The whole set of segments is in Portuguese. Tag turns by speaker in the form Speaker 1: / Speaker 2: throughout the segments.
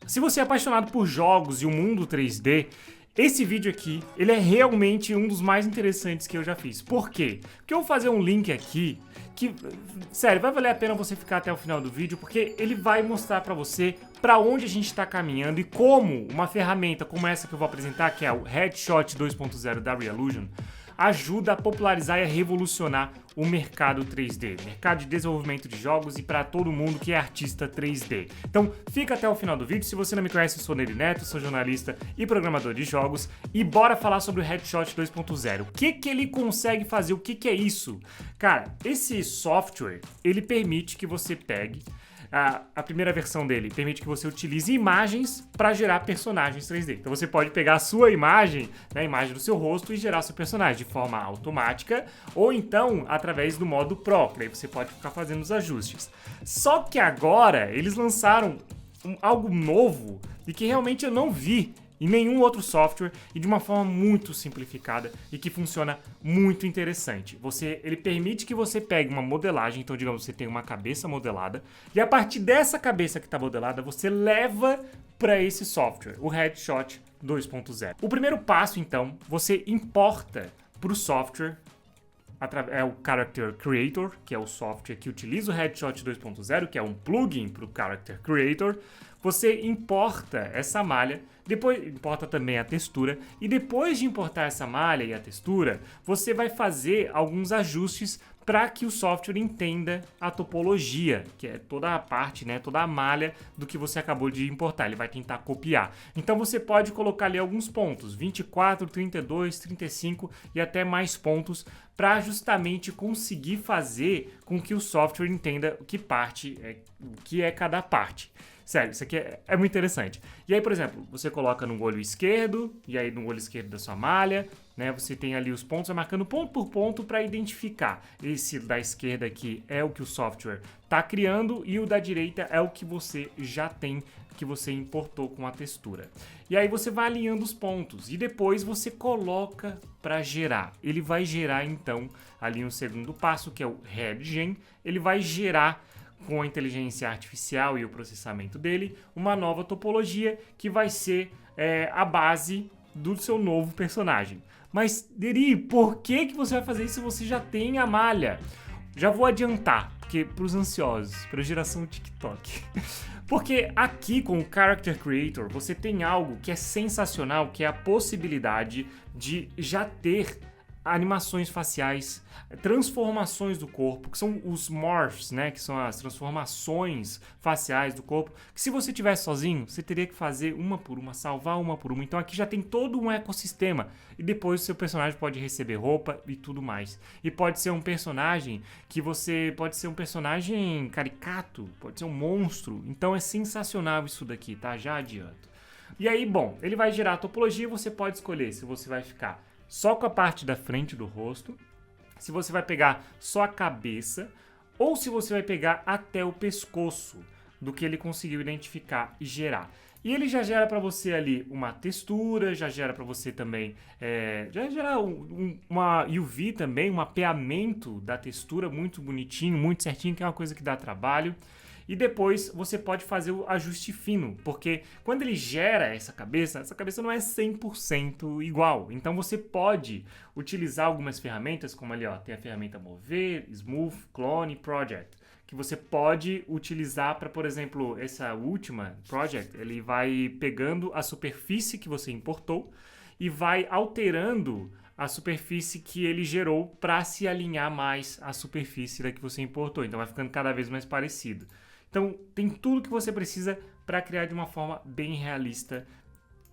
Speaker 1: Se você é apaixonado por jogos e o mundo 3D, esse vídeo aqui, ele é realmente um dos mais interessantes que eu já fiz. Por quê? Porque eu vou fazer um link aqui que, sério, vai valer a pena você ficar até o final do vídeo, porque ele vai mostrar pra você pra onde a gente tá caminhando e como uma ferramenta como essa que eu vou apresentar, que é o Headshot 2.0 da Reallusion, ajuda a popularizar e a revolucionar o mercado 3D, mercado de desenvolvimento de jogos e para todo mundo que é artista 3D. Então fica até o final do vídeo. Se você não me conhece, eu sou Nery Neto, sou jornalista e programador de jogos e bora falar sobre o Headshot 2.0. O que ele consegue fazer? O que é isso? Cara, esse software, ele permite que você pegue a primeira versão dele permite que você utilize imagens para gerar personagens 3D. Então você pode pegar a sua imagem, né, a imagem do seu rosto, e gerar seu personagem de forma automática, ou então através do modo Pro, que aí você pode ficar fazendo os ajustes. Só que agora eles lançaram algo novo e que realmente eu não vi em nenhum outro software e de uma forma muito simplificada e que funciona muito interessante. Ele permite que você pegue uma modelagem, então digamos você tem uma cabeça modelada e a partir dessa cabeça que está modelada você leva para esse software, o Headshot 2.0. O primeiro passo então, você importa para o software é o Character Creator, que é o software que utiliza o Headshot 2.0, que é um plugin para o Character Creator. Você importa essa malha, depois importa também a textura, e depois de importar essa malha e a textura, você vai fazer alguns ajustes para que o software entenda a topologia, que é toda a parte, né, toda a malha do que você acabou de importar. Ele vai tentar copiar. Então você pode colocar ali alguns pontos, 24, 32, 35 e até mais pontos, para justamente conseguir fazer com que o software entenda o que é cada parte. Sério, isso aqui é muito interessante. E aí, por exemplo, você coloca no olho esquerdo, e aí no olho esquerdo da sua malha, né, você tem ali os pontos, vai marcando ponto por ponto para identificar. Esse da esquerda aqui é o que o software está criando e o da direita é o que você já tem, que você importou com a textura. E aí você vai alinhando os pontos e depois você coloca para gerar. Ele vai gerar então ali um segundo passo, que é o RedGen. Ele vai gerar com a inteligência artificial e o processamento dele, uma nova topologia que vai ser a base do seu novo personagem. Mas, Nery, por que você vai fazer isso se você já tem a malha? Já vou adiantar, porque para os ansiosos, para a geração TikTok. Porque aqui com o Character Creator você tem algo que é sensacional, que é a possibilidade de já ter animações faciais, transformações do corpo, que são os morphs, né, que são as transformações faciais do corpo, que se você tivesse sozinho, você teria que fazer uma por uma, salvar uma por uma. Então aqui já tem todo um ecossistema e depois o seu personagem pode receber roupa e tudo mais. E pode ser um personagem pode ser um personagem caricato, pode ser um monstro. Então é sensacional isso daqui, tá? Já adianto. E aí, bom, ele vai gerar a topologia, você pode escolher se você vai ficar só com a parte da frente do rosto, se você vai pegar só a cabeça ou se você vai pegar até o pescoço do que ele conseguiu identificar e gerar. E ele já gera para você ali uma textura, já gera para você também, já gera uma UV também, um mapeamento da textura muito bonitinho, muito certinho, que é uma coisa que dá trabalho. E depois você pode fazer o ajuste fino, porque quando ele gera essa cabeça não é 100% igual. Então você pode utilizar algumas ferramentas, como ali, ó, tem a ferramenta Mover, Smooth, Clone, Project, que você pode utilizar para, por exemplo, essa última Project, ele vai pegando a superfície que você importou e vai alterando a superfície que ele gerou para se alinhar mais à superfície da que você importou. Então vai ficando cada vez mais parecido. Então, tem tudo que você precisa para criar de uma forma bem realista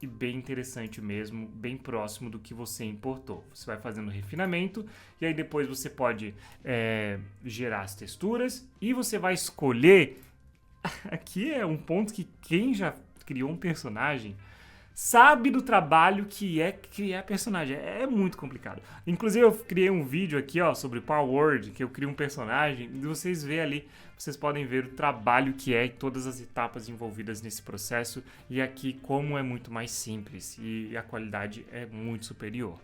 Speaker 1: e bem interessante mesmo, bem próximo do que você importou. Você vai fazendo refinamento e aí depois você pode gerar as texturas e você vai escolher... Aqui é um ponto que quem já criou um personagem sabe do trabalho que é criar personagem. É muito complicado. Inclusive eu criei um vídeo aqui, ó, sobre Power Word, que eu crio um personagem, e vocês vê ali, vocês podem ver o trabalho que é e todas as etapas envolvidas nesse processo, e aqui como é muito mais simples e a qualidade é muito superior.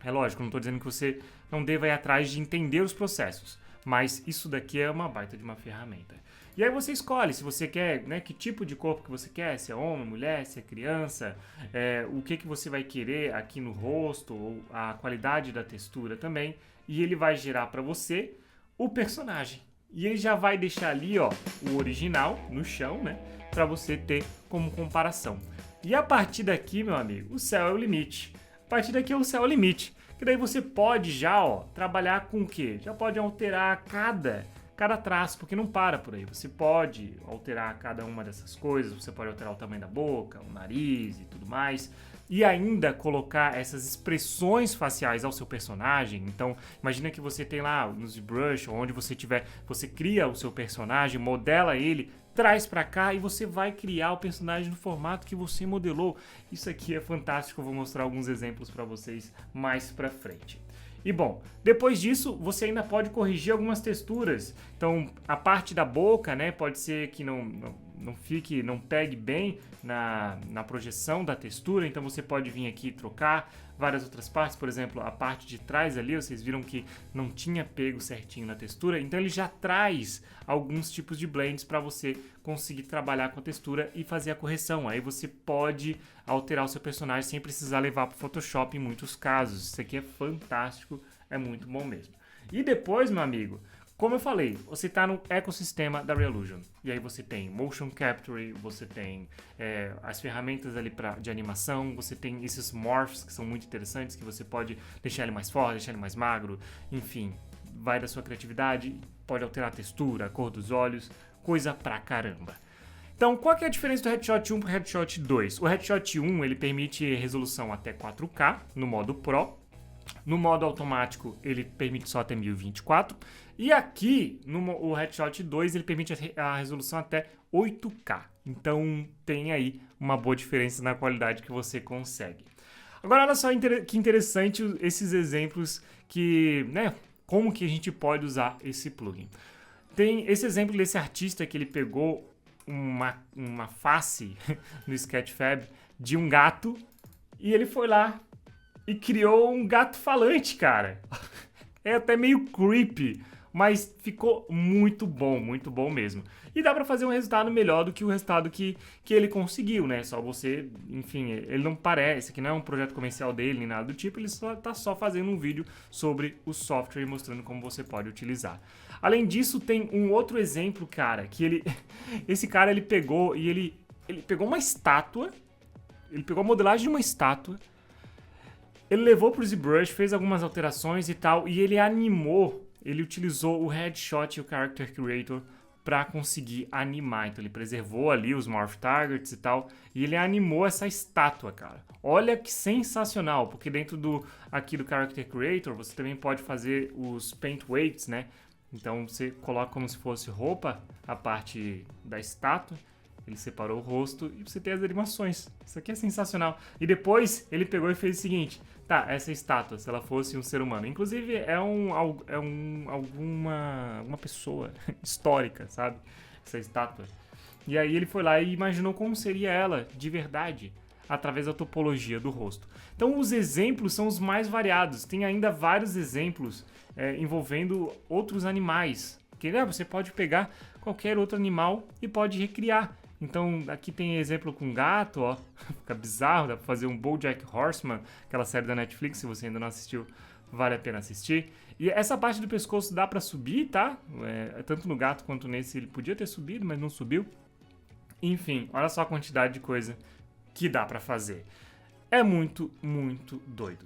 Speaker 1: É lógico, não estou dizendo que você não deva ir atrás de entender os processos, mas isso daqui é uma baita de uma ferramenta. E aí você escolhe se você quer, né, que tipo de corpo que você quer, se é homem, mulher, se é criança, o que você vai querer aqui no rosto, ou a qualidade da textura também, e ele vai gerar para você o personagem. E ele já vai deixar ali, ó, o original no chão, né, para você ter como comparação. E a partir daqui, meu amigo, o céu é o limite. A partir daqui o céu é o limite. Que daí você pode já, ó, trabalhar com o quê? Já pode alterar cada traço, porque não para por aí. Você pode alterar cada uma dessas coisas, você pode alterar o tamanho da boca, o nariz e tudo mais, e ainda colocar essas expressões faciais ao seu personagem. Então, imagina que você tem lá no ZBrush, onde você cria o seu personagem, modela ele, traz pra cá e você vai criar o personagem no formato que você modelou. Isso aqui é fantástico, eu vou mostrar alguns exemplos pra vocês mais pra frente. E bom, depois disso você ainda pode corrigir algumas texturas. Então a parte da boca, né, pode ser que não pegue bem na projeção da textura, então você pode vir aqui e trocar várias outras partes. Por exemplo, a parte de trás ali, vocês viram que não tinha pego certinho na textura, então ele já traz alguns tipos de blends para você conseguir trabalhar com a textura e fazer a correção. Aí você pode alterar o seu personagem sem precisar levar para o Photoshop em muitos casos. Isso aqui é fantástico, é muito bom mesmo. E depois, meu amigo, como eu falei, você está no ecossistema da Reallusion. E aí você tem Motion Capture, você tem as ferramentas ali de animação, você tem esses morphs que são muito interessantes, que você pode deixar ele mais forte, deixar ele mais magro, enfim, vai da sua criatividade, pode alterar a textura, a cor dos olhos, coisa pra caramba. Então, qual que é a diferença do Headshot 1 para o Headshot 2? O Headshot 1 ele permite resolução até 4K no modo Pro. No modo automático, ele permite só até 1024. E aqui, o Headshot 2, ele permite a resolução até 8K. Então, tem aí uma boa diferença na qualidade que você consegue. Agora, olha só que interessante esses exemplos que, né, como que a gente pode usar esse plugin. Tem esse exemplo desse artista que ele pegou uma face no Sketchfab de um gato e ele foi lá e criou um gato falante, cara. É até meio creepy, mas ficou muito bom mesmo. E dá pra fazer um resultado melhor do que o resultado que ele conseguiu, né? Só você, enfim, ele não parece, que não é um projeto comercial dele, nem nada do tipo, ele tá só fazendo um vídeo sobre o software e mostrando como você pode utilizar. Além disso, tem um outro exemplo, cara, que esse cara, ele pegou e ele pegou uma estátua, ele pegou a modelagem de uma estátua, ele levou pro ZBrush, fez algumas alterações e tal, e ele animou, ele utilizou o Headshot e o Character Creator para conseguir animar. Então ele preservou ali os Morph Targets e tal, e ele animou essa estátua, cara. Olha que sensacional, porque dentro aqui do Character Creator, você também pode fazer os Paint Weights, né? Então você coloca como se fosse roupa a parte da estátua, ele separou o rosto e você tem as animações. Isso aqui é sensacional. E depois ele pegou e fez o seguinte: tá, essa estátua, se ela fosse um ser humano, inclusive alguma pessoa histórica, sabe? Essa estátua. E aí ele foi lá e imaginou como seria ela de verdade, através da topologia do rosto. Então os exemplos são os mais variados. Tem ainda vários exemplos envolvendo outros animais. Que você pode pegar qualquer outro animal e pode recriar. Então, aqui tem exemplo com gato, ó, fica bizarro, dá pra fazer um BoJack Horseman, aquela série da Netflix, se você ainda não assistiu, vale a pena assistir. E essa parte do pescoço dá pra subir, tá? Tanto no gato quanto nesse ele podia ter subido, mas não subiu. Enfim, olha só a quantidade de coisa que dá pra fazer. É muito doido.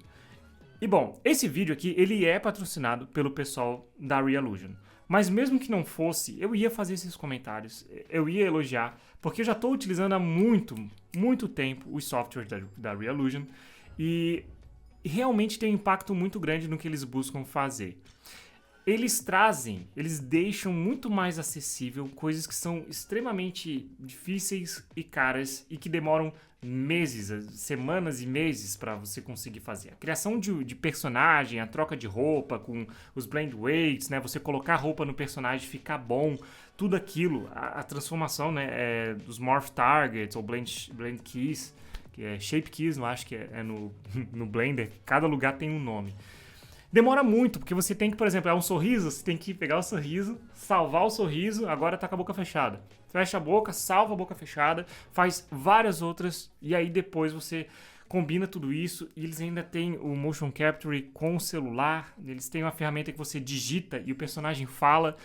Speaker 1: E bom, esse vídeo aqui, ele é patrocinado pelo pessoal da Reallusion. Mas mesmo que não fosse, eu ia fazer esses comentários, eu ia elogiar, porque eu já estou utilizando há muito tempo os softwares da Reallusion e realmente tem um impacto muito grande no que eles buscam fazer. Eles deixam muito mais acessível coisas que são extremamente difíceis e caras e que demoram meses, semanas e meses para você conseguir fazer. A criação de personagem, a troca de roupa com os blend weights, né? Você colocar a roupa no personagem, ficar bom, tudo aquilo, a transformação, né? Dos morph targets ou blend keys, que é shape keys, não acho que é no Blender, cada lugar tem um nome. demora muito, porque você tem que, por exemplo, é um sorriso, você tem que pegar o sorriso, salvar o sorriso, agora tá com a boca fechada. Fecha a boca, salva a boca fechada, faz várias outras, e aí depois você combina tudo isso, e eles ainda têm o motion capture com o celular, eles têm uma ferramenta que você digita e o personagem fala,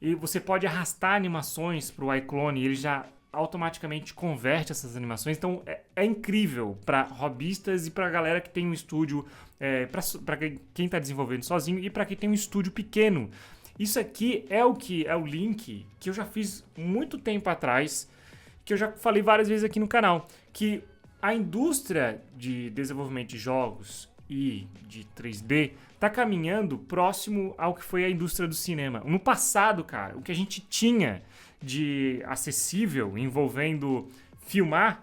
Speaker 1: e você pode arrastar animações pro iClone, e ele já automaticamente converte essas animações. Então é incrível para hobbyistas e para galera que tem um estúdio, para quem está desenvolvendo sozinho e para quem tem um estúdio pequeno. Isso aqui é o link que eu já fiz muito tempo atrás, que eu já falei várias vezes aqui no canal, que a indústria de desenvolvimento de jogos e de 3D tá caminhando próximo ao que foi a indústria do cinema. No passado, cara, o que a gente tinha de acessível envolvendo filmar,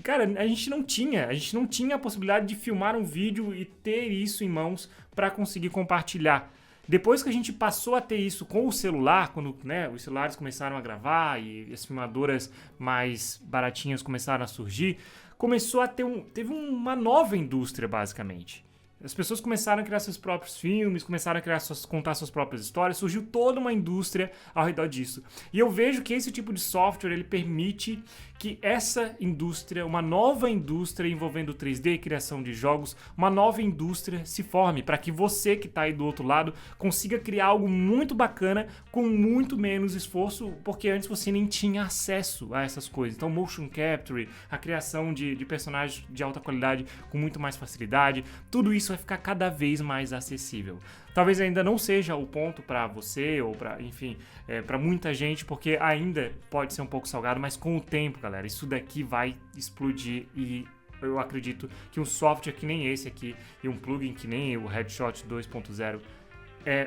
Speaker 1: cara, a gente não tinha a possibilidade de filmar um vídeo e ter isso em mãos para conseguir compartilhar. Depois que a gente passou a ter isso com o celular, quando os celulares começaram a gravar e as filmadoras mais baratinhas começaram a surgir, começou a teve uma nova indústria, basicamente. As pessoas começaram a criar seus próprios filmes, começaram a contar suas próprias histórias, surgiu toda uma indústria ao redor disso. E eu vejo que esse tipo de software, ele permite que essa indústria, uma nova indústria envolvendo 3D e criação de jogos, uma nova indústria se forme, para que você que está aí do outro lado consiga criar algo muito bacana com muito menos esforço, porque antes você nem tinha acesso a essas coisas. Então, motion capture, a criação de personagens de alta qualidade com muito mais facilidade, tudo isso vai ficar cada vez mais acessível. Talvez ainda não seja o ponto para você ou para, enfim, para muita gente, porque ainda pode ser um pouco salgado, mas com o tempo, galera, isso daqui vai explodir e eu acredito que um software que nem esse aqui e um plugin que nem o Headshot 2.0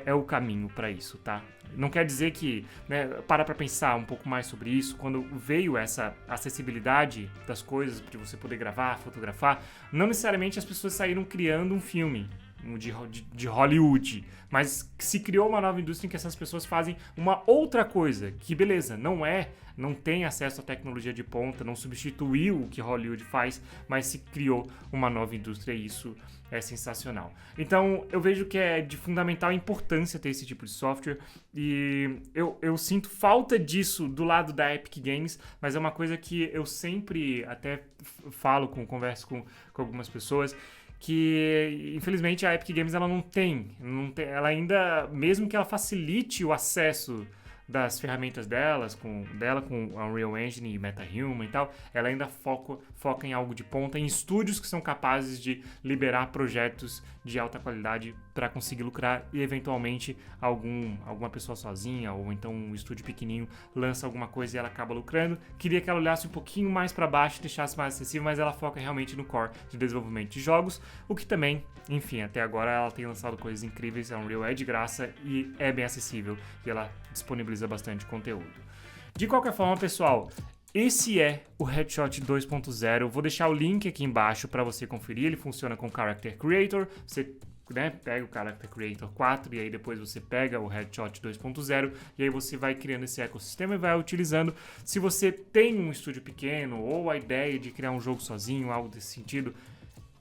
Speaker 1: é o caminho para isso, tá? Não quer dizer que, para pensar um pouco mais sobre isso, quando veio essa acessibilidade das coisas, de você poder gravar, fotografar, não necessariamente as pessoas saíram criando um filme de Hollywood, mas se criou uma nova indústria em que essas pessoas fazem uma outra coisa, que beleza, não tem acesso à tecnologia de ponta, não substituiu o que Hollywood faz, mas se criou uma nova indústria e isso é sensacional. Então eu vejo que é de fundamental importância ter esse tipo de software e eu sinto falta disso do lado da Epic Games, mas é uma coisa que eu sempre até converso com algumas pessoas, que infelizmente a Epic Games ela não tem, ela ainda, mesmo que ela facilite o acesso das ferramentas dela com Unreal Engine e MetaHuman e tal, ela ainda foca em algo de ponta, em estúdios que são capazes de liberar projetos de alta qualidade para conseguir lucrar e eventualmente alguma pessoa sozinha ou então um estúdio pequenininho lança alguma coisa e ela acaba lucrando. Queria que ela olhasse um pouquinho mais para baixo e deixasse mais acessível, mas ela foca realmente no core de desenvolvimento de jogos, o que também, enfim, até agora ela tem lançado coisas incríveis, a Unreal é de graça e é bem acessível e ela disponibiliza bastante conteúdo. De qualquer forma, pessoal, esse é o Headshot 2.0. Eu vou deixar o link aqui embaixo para você conferir. Ele funciona com Character Creator. Você pega o Character Creator 4 e aí depois você pega o Headshot 2.0 e aí você vai criando esse ecossistema e vai utilizando. Se você tem um estúdio pequeno ou a ideia de criar um jogo sozinho, algo desse sentido,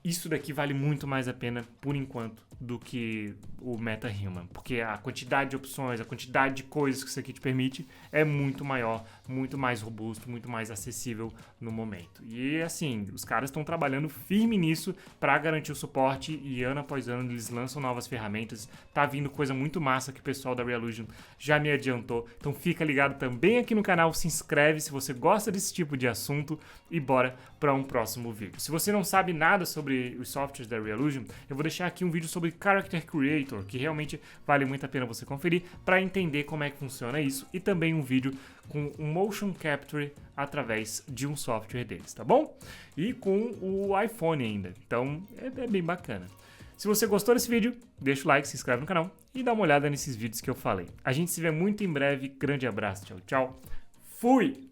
Speaker 1: isso daqui vale muito mais a pena, por enquanto, do que o MetaHuman, porque a quantidade de opções, a quantidade de coisas que isso aqui te permite é muito maior, muito mais robusto, muito mais acessível no momento. E assim, os caras estão trabalhando firme nisso para garantir o suporte e ano após ano eles lançam novas ferramentas, tá vindo coisa muito massa que o pessoal da Reallusion já me adiantou, então fica ligado também aqui no canal, se inscreve se você gosta desse tipo de assunto e bora para um próximo vídeo. Se você não sabe nada sobre os softwares da Reallusion, eu vou deixar aqui um vídeo sobre Character Creator, que realmente vale muito a pena você conferir para entender como é que funciona isso, e também um vídeo com um motion capture através de um software deles, tá bom? E com o iPhone ainda, então é bem bacana. Se você gostou desse vídeo, deixa o like, se inscreve no canal e dá uma olhada nesses vídeos que eu falei. A gente se vê muito em breve, grande abraço, tchau, tchau, fui!